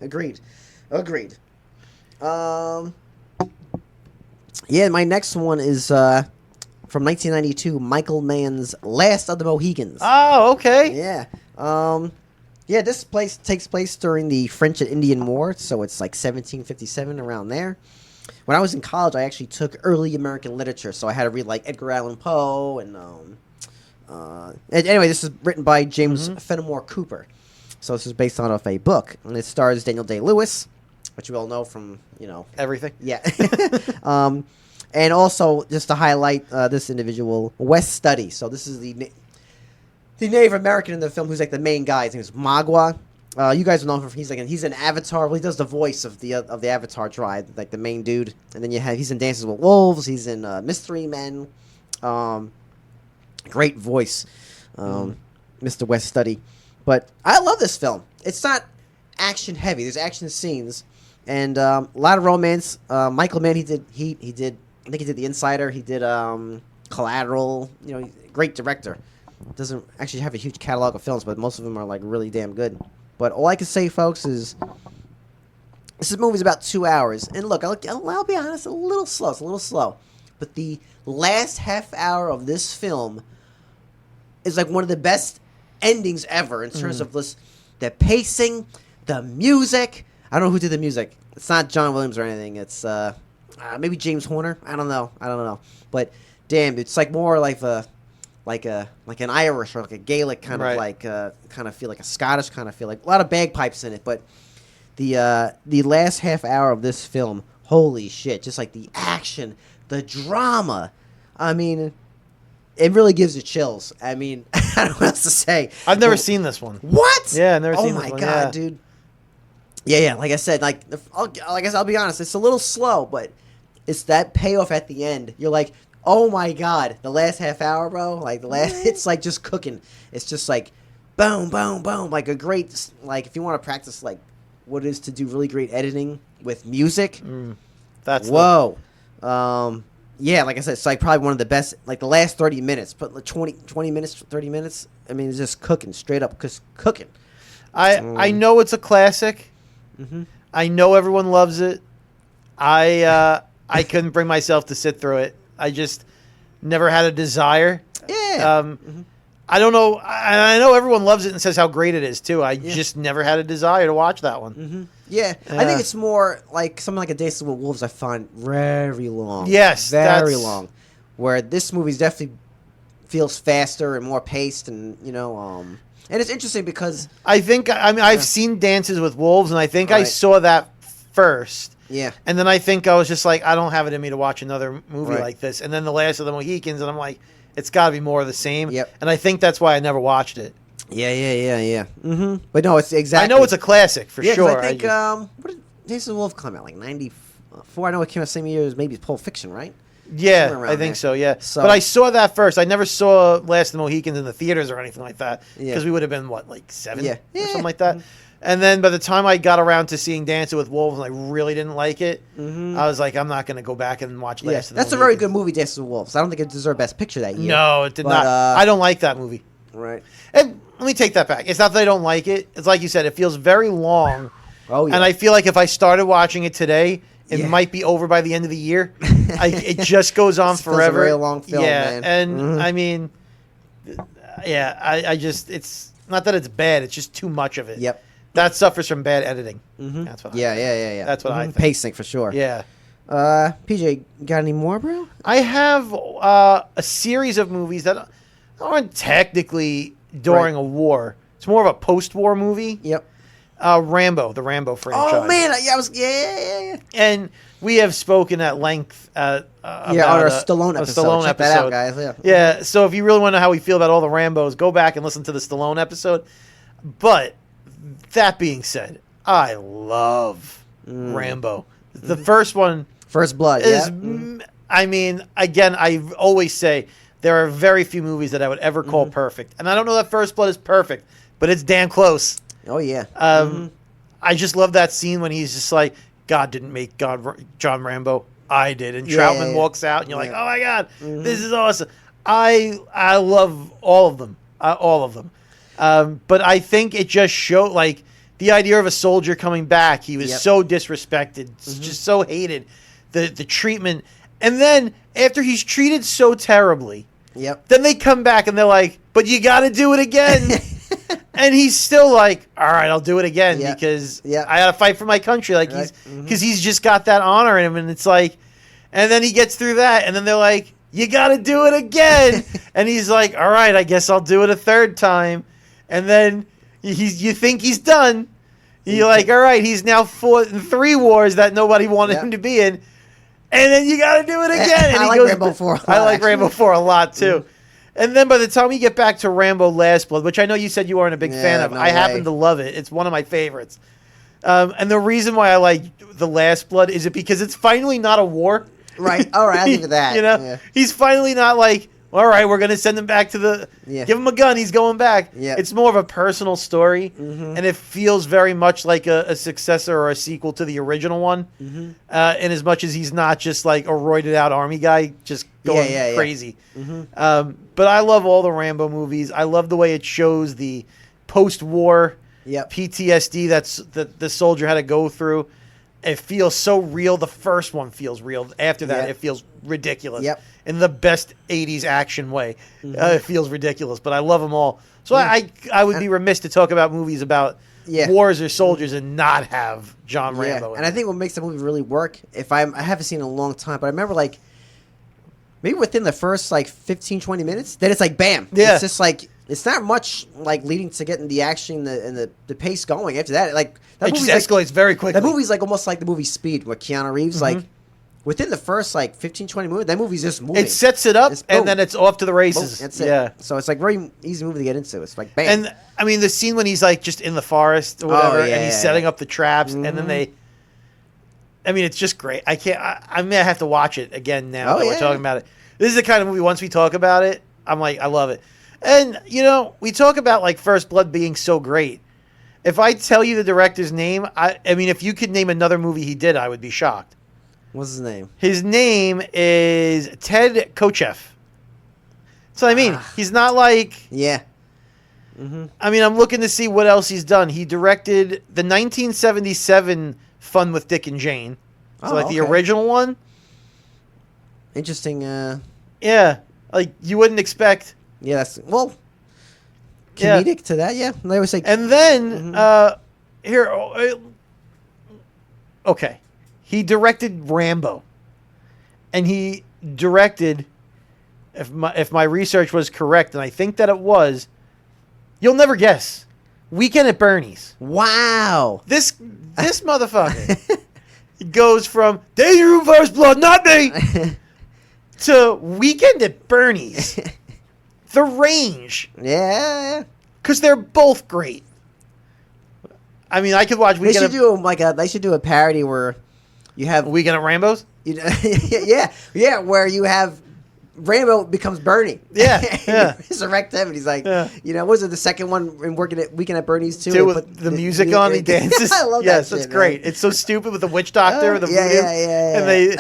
Agreed. Yeah, my next one is from 1992, Michael Mann's Last of the Mohegans. Oh, okay. Yeah. This place takes place during the French and Indian War, so it's like 1757, around there. When I was in college, I actually took early American literature, so I had to read like Edgar Allan Poe and anyway, this is written by James Fenimore Cooper. So this is based on a book, and it stars Daniel Day-Lewis, which you all know from, everything. Yeah. And also, just to highlight this individual, Wes Studi. So this is the Native American in the film who's like the main guy. His name is Magua. You guys know him from he's an Avatar. Well, he does the voice of the Avatar tribe, like the main dude. And then he's in Dances with Wolves. He's in Mystery Men. Great voice, Mr. Wes Studi. But I love this film. It's not action heavy. There's action scenes and a lot of romance. Michael Mann, he did. I think he did The Insider. He did Collateral. Great director. Doesn't actually have a huge catalog of films, but most of them are like really damn good. But all I can say, folks, is this movie's about 2 hours. And look, I'll be honest, a little slow. It's a little slow. But the last half hour of this film is like one of the best endings ever in terms of the pacing, the music. I don't know who did the music. It's not John Williams or anything. It's maybe James Horner. I don't know. But damn, it's like more like an Irish or like a Gaelic kind of like kind of feel, like a Scottish kind of feel, like a lot of bagpipes in it. But the last half hour of this film, holy shit! Just like the action, the drama. I mean, it really gives you chills. I mean, I don't know what else to say. I've never seen this one. What? Yeah, I've never seen this one. Oh my god, dude. Yeah. Like I said, I'll be honest. It's a little slow, but it's that payoff at the end. You're like, oh my god, the last half hour, bro. Like it's like just cooking. It's just like, boom, boom, boom. Like a great, like if you want to practice like what it is to do really great editing with music. That's whoa. Yeah, like I said, it's like probably one of the best. Like the last 30 minutes, but like 20 minutes, 30 minutes. I mean, it's just cooking, straight up, cooking. I know it's a classic. I know everyone loves it. I I couldn't bring myself to sit through it. I just never had a desire. Yeah. I don't know. I know everyone loves it and says how great it is too. I just never had a desire to watch that one. Yeah, I think it's more like something like A Dances with Wolves. I find very long. Yes, very that's- long. Where this movie definitely feels faster and more paced, and and it's interesting because I think I've seen Dances with Wolves, and I think I Right. saw that first. yeah, And then I think I was just like, I don't have it in me to watch another movie Right. like this. And then The Last of the Mohicans, and I'm like, it's got to be more of the same. Yep. And I think that's why I never watched it. yeah. But no, it's exactly. I know it's a classic for 'cause sure. I think just- what did Dances with Wolves come out like 94? I know it came out the same year as maybe Pulp Fiction, right? yeah, somewhere I around think there. so. Yeah, So- but I saw that first. I never saw Last of the Mohicans in the theaters or anything like that Yeah. because we would have been like 7 Yeah. or Yeah. something like that. And then by the time I got around to seeing Dancing with Wolves, and I really didn't like it. I was like, I'm not going to go back and watch Last Yeah, of the that's a very Mohicans. good movie, Dances with Wolves. I don't think it deserved Best Picture that year. No, it did But, not. uh, I don't like that movie. Right. And let me take that back. It's not that I don't like it. It's like you said, it feels very long. Oh yeah. And I feel like if I started watching it today, it Yeah. might be over by the end of the year. It just goes on This feels a forever. very long film, yeah, man. and Mhm. I mean, yeah, I just it's not that it's bad. It's just too much of it. Yep. That suffers from bad editing. That's what. Yeah. That's what I think. Pacing for sure. Yeah. PJ, got any more, bro? I have a series of movies that aren't technically during Right. a war. It's more of a post-war movie. Yep. Rambo, the Rambo franchise. Oh man, yeah. And we have spoken at length about On our Stallone episode. Stallone Check that out, guys. Yeah. Yeah, so if you really want to know how we feel about all the Rambos, go back and listen to the Stallone episode. But that being said, I love Rambo. The first one First Blood. is, Yeah. I mean, again, I always say there are very few movies that I would ever call perfect. And I don't know that First Blood is perfect, but it's damn close. Oh yeah. I just love that scene when he's just like, God didn't make John Rambo, I did. And Yeah, Troutman yeah. walks out, and you're like, Yeah. oh my God, this is awesome. I love all of them. But I think it just showed, like, the idea of a soldier coming back. He was Yep. so disrespected, just so hated. The treatment. And then, after he's treated so terribly, Yep. then they come back and they're like, but you got to do it again. And he's still like, all right, I'll do it again Yeah. because Yeah. I got to fight for my country. Like Right. he's just got that honor in him. And it's like, and then he gets through that. And then they're like, you got to do it again. And he's like, all right, I guess I'll do it a third time. And then you think he's done. You're like, all right, he's now fought in 3 wars that nobody wanted Yep. him to be in. And then you got to do it again. And I he like goes, Rambo 4 a lot, I like Rambo actually. 4 a lot too. And then by the time you get back to Rambo Last Blood, which I know you said you weren't a big fan Yeah, of, no I happen way. to love it. It's one of my favorites. And the reason why I like The Last Blood is it because it's finally not a war. Right. All right. I'll give you that. You know, Yeah. he's finally not like, all right, we're going to send him back to the, Yeah. give him a gun, he's going back. Yeah. It's more of a personal story, and it feels very much like a successor or a sequel to the original one. In as much as he's not just like a roided out army guy, just going yeah. crazy. But I love all the Rambo movies. I love the way it shows the post-war Yep. PTSD that the soldier had to go through. It feels so real. The first one feels real. After that, Yeah. it feels ridiculous. Yep. In the best 80s action way. It feels ridiculous, but I love them all. So I would be remiss to talk about movies about Yeah. wars or soldiers and not have John Yeah, Rambo in and it. I think what makes the movie really work, I haven't seen it in a long time, but I remember like maybe within the first like 15, 20 minutes, then it's like bam. Yeah. It's just like it's not much like leading to getting the action and the pace going. After that, like that It just movie's like, escalates very quickly. that movie's like almost like the movie Speed, where Keanu Reeves like within the first like 15, 20 minutes, that movie's just moving. It sets it up, It's boom. and then it's off to the Boom, races. that's it. Yeah. So it's like very easy movie to get into. It's like bam. And I mean, the scene when he's like just in the forest or whatever, yeah, and he's yeah, setting yeah. up the traps, and then they. I mean, it's just great. I can't. I may have to watch it again now Oh, that we're yeah. talking about it. This is the kind of movie. Once we talk about it, I'm like, I love it. And you know, we talk about like First Blood being so great. If I tell you the director's name, I mean, if you could name another movie he did, I would be shocked. What's his name? His name is Ted Kochev. So I mean, he's not like. Yeah. I mean, I'm looking to see what else he's done. He directed the 1977 Fun with Dick and Jane. So, Oh, like the okay. original one. Interesting. Yeah, like you wouldn't expect. Yeah, that's well Yeah. comedic to that. Yeah, they always say. And then Mhm. here, okay, he directed Rambo, and he directed. If my research was correct, and I think that it was, you'll never guess. Weekend at Bernie's. Wow. This motherfucker goes from Danger Room First Blood, not me, to Weekend at Bernie's. The range, Yeah. because they're both great. I mean, I could watch They Weekend should do like a. They should do a parody where you have. Weekend at Rambo's. You know, yeah, where you have Rambo becomes Bernie. Yeah, yeah. Resurrect him, and he's like, Yeah. was it the second one in working at Weekend at Bernie's too? Too, They with put the music on, he dances. I love yes, that. that's shit, great. man. It's so stupid with the witch doctor, the yeah, voodoo, yeah. and they.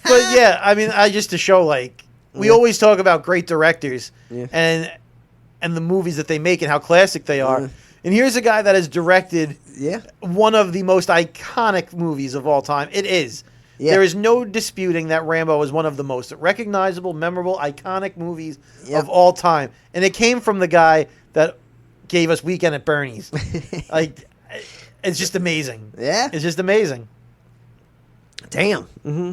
But yeah, I mean, I just to show like we Yeah. always talk about great directors Yeah. and the movies that they make and how classic they are. Yeah. And here's a guy that has directed Yeah. one of the most iconic movies of all time. It is. Yeah. There is no disputing that Rambo is one of the most recognizable, memorable, iconic movies Yep. of all time. And it came from the guy that gave us Weekend at Bernie's. Like, it's just amazing. Yeah. It's just amazing. Damn. Mm-hmm.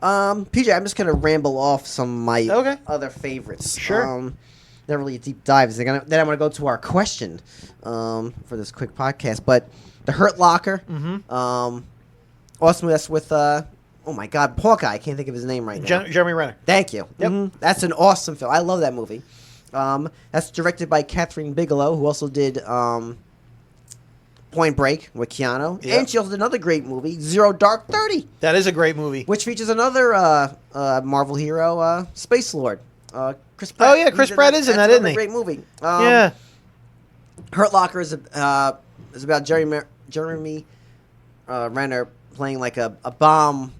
PJ, I'm just gonna ramble off some of my Okay. other favorites. Sure. Not really a deep dive. Then I'm gonna go to our question for this quick podcast. But The Hurt Locker. Mm-hmm. Also, that's with oh my God, Hawkeye. I can't think of his name right now. Jeremy Renner. Thank you. Yep. Mhm. That's an awesome film. I love that movie. That's directed by Catherine Bigelow, who also did Point Break with Keanu, Yep. and she also did another great movie, Zero Dark 30. That is a great movie. Which features another Marvel hero, Space Lord, Chris Pratt. Oh, yeah, Chris Pratt is in that, isn't another he? Great movie. Yeah. Hurt Locker is about Jeremy Renner playing like a bomb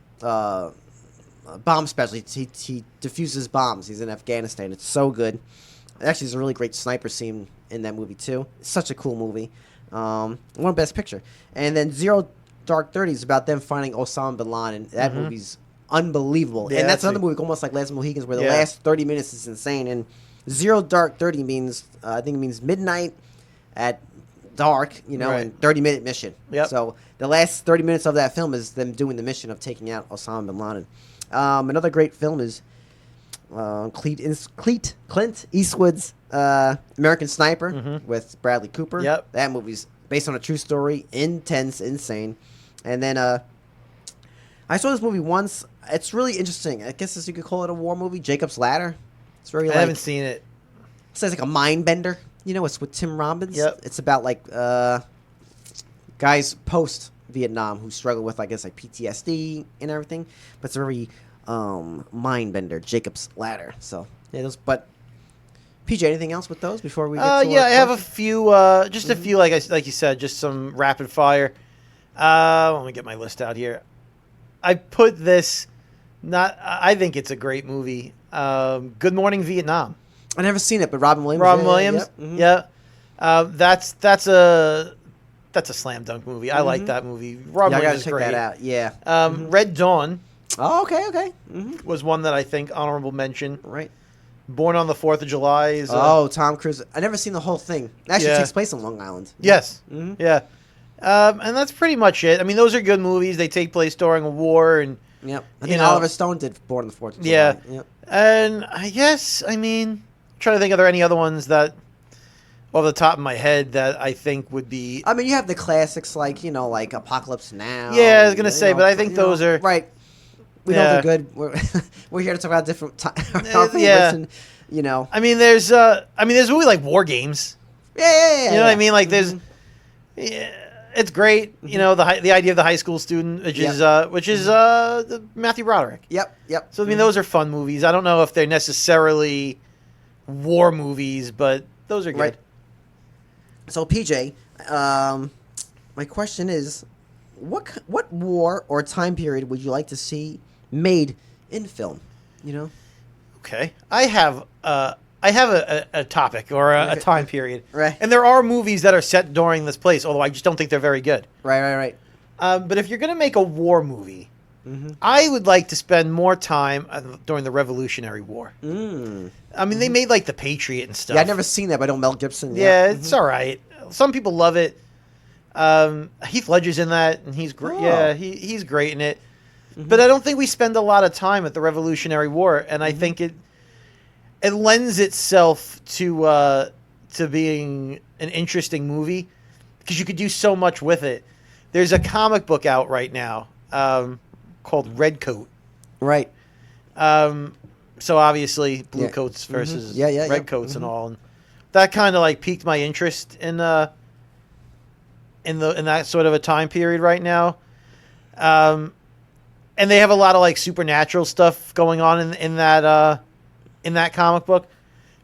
specialist. He diffuses bombs. He's in Afghanistan. It's so good. Actually, there's a really great sniper scene in that movie too. It's such a cool movie. Won Best Picture. And then Zero Dark 30 is about them finding Osama bin Laden. That movie's unbelievable. Yeah, and that's that's another movie almost like Last Mohicans where the Yeah. last 30 minutes is insane. And Zero Dark 30 means, I think it means midnight at dark, Right. and 30-minute mission. Yep. So the last 30 minutes of that film is them doing the mission of taking out Osama bin Laden. Another great film is Clint Eastwood's American Sniper with Bradley Cooper. Yep. That movie's based on a true story, intense, insane. And then I saw this movie once. It's really interesting. I guess you could call it a war movie, Jacob's Ladder. It's very I haven't seen it. It says like a mind bender. It's with Tim Robbins. Yep. It's about like guys post Vietnam who struggle with I guess like PTSD and everything. But it's a very mind bender, Jacob's Ladder. So yeah, those. But PJ, anything else with those before we get to Yeah, our I have a question? few, just a few, like you said, just some rapid fire. Let me get my list out here. I put this, I think it's a great movie. Good Morning Vietnam. I never seen it, but Robin Williams. Robin yeah, Williams. yeah, mhm. Yeah. That's a slam dunk movie. I like that movie. Robin Yeah, I gotta Williams is check great. that out. Yeah. Red Dawn Oh, okay. was one that I think honorable mention. Right. Born on the 4th of July is Tom Cruise. I never seen the whole thing. It actually Yeah. takes place on Long Island. yes. Mhm. Yeah. And that's pretty much it. I mean, those are good movies. They take place during a war, and Yep. I You think know- Oliver Stone did Born on the 4th of July. Yeah. Yep. and I guess I'm trying to think, are there any other ones that off the top of my head that I think would be I mean, you have the classics like like Apocalypse Now. Yeah, I was gonna you say, but I think those are- right. We know Yeah. they're good. We're here to talk about different our favorites yeah. and there's a movie like War Games. yeah. You know what I mean? Like there's Mhm. yeah, it's great. You know, the idea of the high school student, which is Matthew Broderick. Yep. So those are fun movies. I don't know if they're necessarily war movies, but those are good. Right. So PJ, my question is, what war or time period would you like to see made in film? Okay, I have a topic or a Okay. time period, Right. and there are movies that are set during this place, although I just don't think they're very good. Right. But if you're gonna make a war movie, I would like to spend more time during the Revolutionary War. I mean, they made like The Patriot and stuff. Yeah, I've never seen that, but I know Mel Gibson. Yeah, it's all right. Some people love it. Heath Ledger's in that, and he's great. Oh. Yeah, he's great in it. But I don't think we spend a lot of time at the Revolutionary War, and I think it lends itself to being an interesting movie because you could do so much with it. There's a comic book out right now called Red Coat. Right. So obviously, blue Yeah. coats versus Yeah, red coats and all, and that kind of like piqued my interest in that sort of a time period right now. And they have a lot of like supernatural stuff going on in that comic book,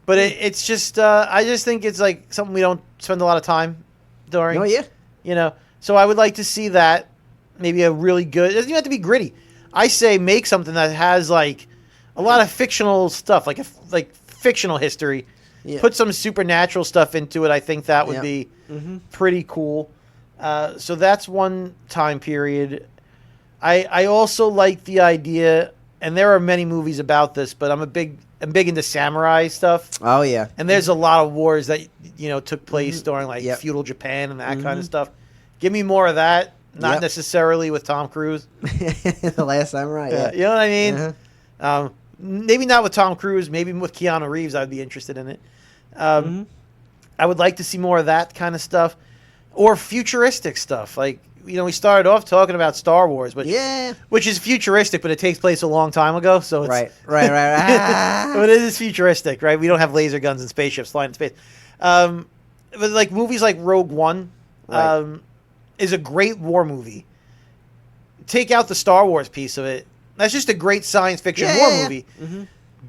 but it's just I just think it's like something we don't spend a lot of time during. Oh yeah. You know, so I would like to see that. Maybe a really good. It doesn't even have to be gritty. I say make something that has like a lot of fictional stuff, like fictional history. Yeah. Put some supernatural stuff into it. I think that would Yeah. be pretty cool. So that's one time period. I also like the idea, and there are many movies about this, but I'm big into samurai stuff. Oh yeah. And there's a lot of wars that took place during like Yep. feudal Japan and that kind of stuff. Give me more of that, not Yep. necessarily with Tom Cruise. The Last Samurai. Yeah. You know what I mean? Uh-huh. Maybe not with Tom Cruise. Maybe with Keanu Reeves, I'd be interested in it. I would like to see more of that kind of stuff, or futuristic stuff. Like we started off talking about Star Wars, but Yeah. which is futuristic, but it takes place a long time ago. So it's, Right. Ah. but it is futuristic, right? We don't have laser guns and spaceships flying in space. But like movies like Rogue One Right. is a great war movie. Take out the Star Wars piece of it. That's just a great science fiction war movie.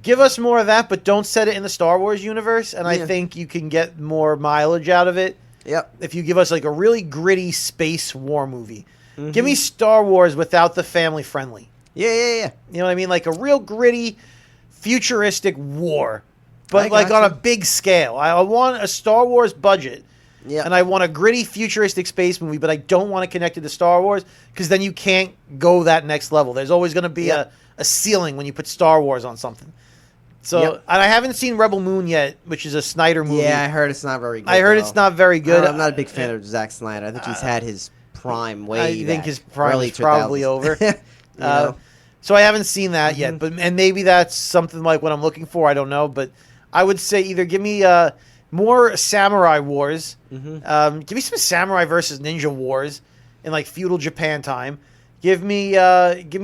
Give us more of that, but don't set it in the Star Wars universe. And I Yeah. think you can get more mileage out of it Yep. if you give us like a really gritty space war movie. Give me Star Wars without the family friendly. Yeah. You know what I mean? Like a real gritty, futuristic war, but I like on a gotcha. big scale. I want a Star Wars budget, Yeah. and I want a gritty, futuristic space movie, but I don't want it connected to Star Wars because then you can't go that next level. There's always going to be Yep. a ceiling when you put Star Wars on something. So, Yep. and I haven't seen Rebel Moon yet, which is a Snyder movie. Yeah, I heard it's not very good. I heard though. it's not very good. I'm not a big fan of Zack Snyder. I think he's had his prime way I think back, his prime early is probably 2000s. over. You know? So I haven't seen that yet, but maybe that's something like what I'm looking for. I don't know, but I would say either give me more samurai wars, give me some samurai versus ninja wars in like feudal Japan time. Give me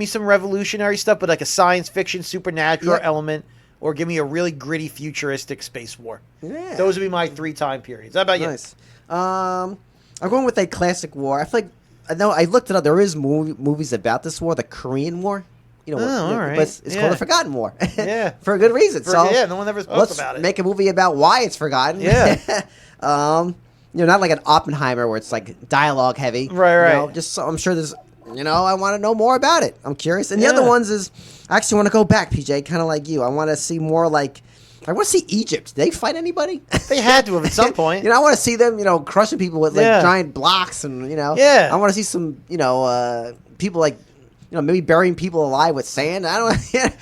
some revolutionary stuff, but like a science fiction supernatural Yeah. element, or give me a really gritty futuristic space war. Yeah. Those would be my 3 time periods. How about you? Nice. I'm going with a classic war. I feel like I know I looked it up. There is movies about this war, the Korean War. You know, Oh, all right. but it's Yeah. called the Forgotten War. Yeah. For a good reason. Yeah, no one ever spoke let's about it. make a movie about why it's forgotten. Yeah. Not like an Oppenheimer where it's like dialogue heavy. Right. You know, just so I'm sure there's. I want to know more about it. I'm curious. And the other Yeah. ones is I actually want to go back, PJ, kind of like you. I want to see more like. I want to see Egypt. Did they fight anybody? They had to have at some point. I want to see them, crushing people with like Yeah. giant blocks and, Yeah. I want to see some, people like, maybe burying people alive with sand. I don't.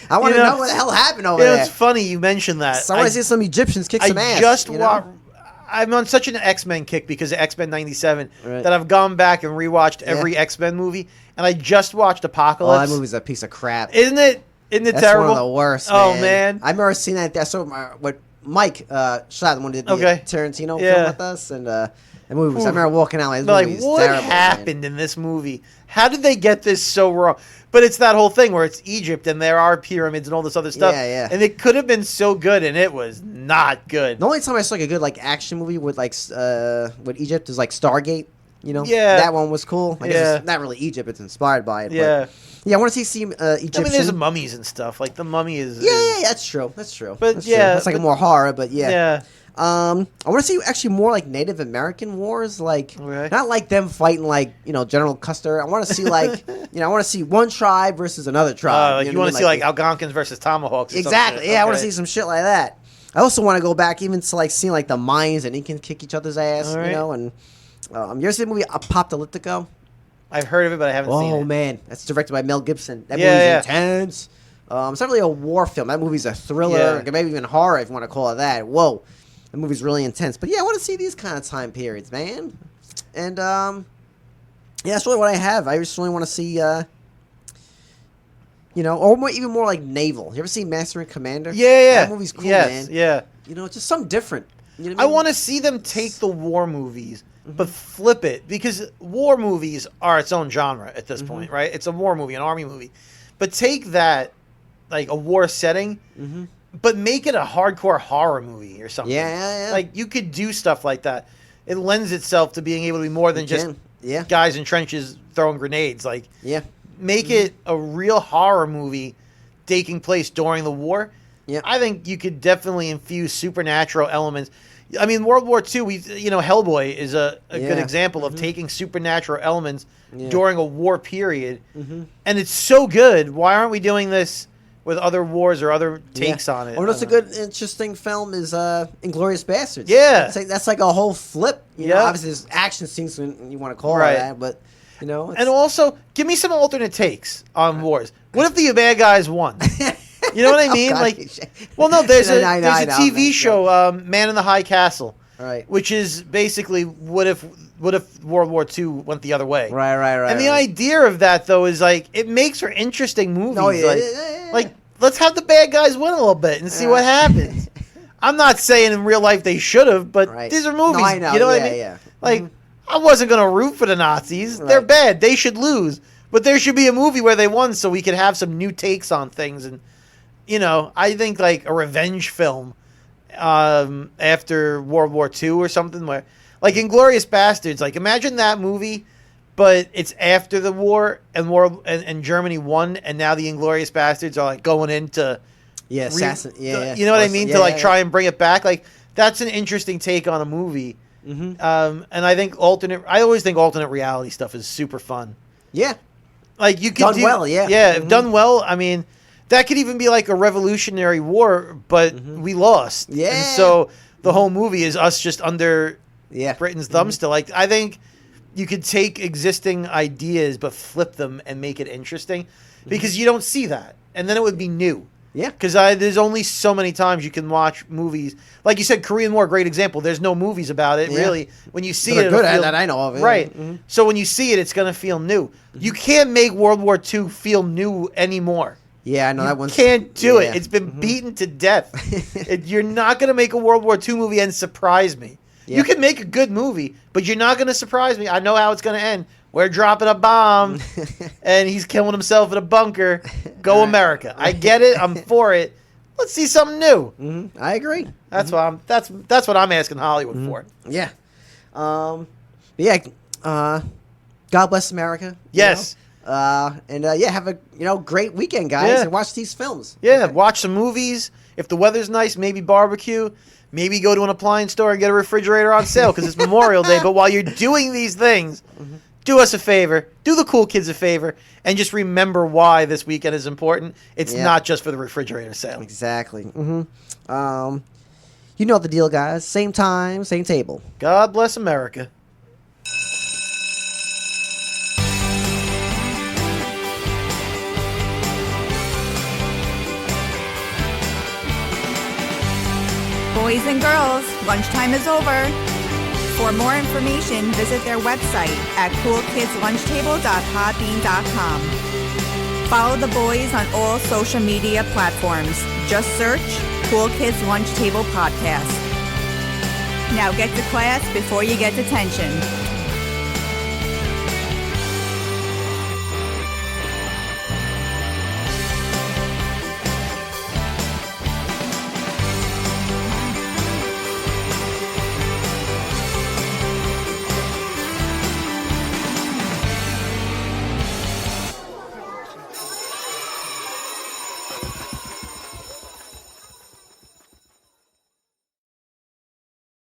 I want to know what the hell happened over there. It's funny you mentioned that. So I want to see some Egyptians kick some ass. just you know? wa- I'm on such an X-Men kick because of X-Men 97 Right. that I've gone back and rewatched every X-Men movie, and I just watched Oh, Apocalypse. that movie's a piece of crap. Isn't it? Isn't it That's terrible? one of the worst. Oh man. I remember seeing that. I saw what Mike shot when he did the Okay. Tarantino Yeah. film with us, and the movie was. I remember walking out. This But like, movie is what terrible, man. happened in this movie? How did they get this so wrong? But it's that whole thing where it's Egypt and there are pyramids and all this other stuff. Yeah. And it could have been so good, and it was not good. The only time I saw like a good like action movie with with Egypt is like Stargate. Yeah. that one was cool. I guess Yeah. it's not really Egypt; it's inspired by it. Yeah. but, yeah. I want to see some Egyptian. I mean, there's mummies and stuff. Like the mummy is. yeah, that's true. That's true. But That's yeah, true. It's like but- more horror, but yeah. Yeah. I want to see actually more like Native American wars, like Okay. not like them fighting like General Custer. I want to see like I want to see one tribe versus another tribe. Like you want to see like Algonquins versus Tomahawks. Or some exactly. shit. Yeah, I want to Okay. see some shit like that. I also want to go back even to like seeing like the Mayans and Incans kick each other's ass, All right. And you ever see the movie Apocalyptico? I've heard of it, but I haven't seen it. Oh man, that's directed by Mel Gibson. That Yeah, movie's yeah. intense. It's not really a war film. That movie's a thriller, Yeah. maybe even horror if you want to call it that. Whoa, that movie's really intense. But yeah, I want to see these kind of time periods, man. And yeah, that's really what I have. I just really want to see, or even more like naval. You ever see Master and Commander? Yeah. That movie's cool, yes, man. Yeah. Just something different. You know what I mean? want to see them take the war movies, but flip it, because war movies are its own genre at this point, right? It's a war movie, an army movie. But take that, like a war setting, but make it a hardcore horror movie or something. Yeah. Like, you could do stuff like that. It lends itself to being able to be more than just Yeah. guys in trenches throwing grenades. Like, Yeah. make it a real horror movie taking place during the war. Yeah. I think you could definitely infuse supernatural elements. I mean, World War II, Hellboy is a good Yeah. example of taking supernatural elements Yeah. during a war period. And it's so good. Why aren't we doing this with other wars or other takes on it? Or what's a good, interesting film is Inglourious Bastards. Yeah. That's like a whole flip. Yeah. Obviously, there's action scenes when you want to call Right. it that, but it's, And also, give me some alternate takes on wars. What if the bad guys won? You know what I mean? God. There's a I know, TV man. show, Man in the High Castle, Right. which is basically what if World War II went the other way? Right. And the idea of that, though, is like it makes for interesting movies. No, yeah, like, yeah. like, let's have the bad guys win a little bit and see what happens. I'm not saying in real life they should have, but Right. these are movies. No, I know. You know what Yeah, I mean? yeah. Like, I wasn't gonna root for the Nazis. Right. They're bad. They should lose. But there should be a movie where they won, so we could have some new takes on things. And I think like a revenge film after World War II or something, where like Inglourious Bastards. Like, imagine that movie, but it's after the war and Germany won, and now the Inglourious Bastards are like going into Yeah, assassin. Yeah. you know what I mean, Yeah, to like yeah, try and bring it back. Like, that's an interesting take on a movie. And I think I always think alternate reality stuff is super fun. Yeah. Like, you could Done well, yeah. Yeah, if done well. I mean, that could even be like a revolutionary war, but we lost. Yeah. And so the whole movie is us just under Yeah. Britain's thumb still. Like, I think you could take existing ideas but flip them and make it interesting, because you don't see that, and then it would be new. Yeah. Because there's only so many times you can watch movies. Like you said, Korean War, great example. There's no movies about it, Yeah. really. When you see That are it, it'll good at feel, that I know of, yeah. Right. Mhm. So when you see it, it's going to feel new. You can't make World War II feel new anymore. Yeah, I know You that one's. can't do yeah. it. It's been beaten to death. You're not going to make a World War II movie and surprise me. Yeah. You can make a good movie, but you're not going to surprise me. I know how it's going to end. We're dropping a bomb, and he's killing himself in a bunker. Go America! I get it. I'm for it. Let's see something new. I agree. That's what I'm asking Hollywood for. Yeah. But yeah. God bless America. Yes. Yeah, have a great weekend, guys, Yeah. and watch these films. Yeah, watch some movies. If the weather's nice, maybe barbecue. Maybe go to an appliance store and get a refrigerator on sale because it's Memorial Day. But while you're doing these things, do us a favor. Do the cool kids a favor. And just remember why this weekend is important. It's Yeah. not just for the refrigerator sale. Exactly. You know the deal, guys. Same time, same table. God bless America. Boys and girls, lunchtime is over. For more information, visit their website at coolkidslunchtable.podbean.com. Follow the boys on all social media platforms. Just search Cool Kids Lunch Table Podcast. Now get to class before you get detention.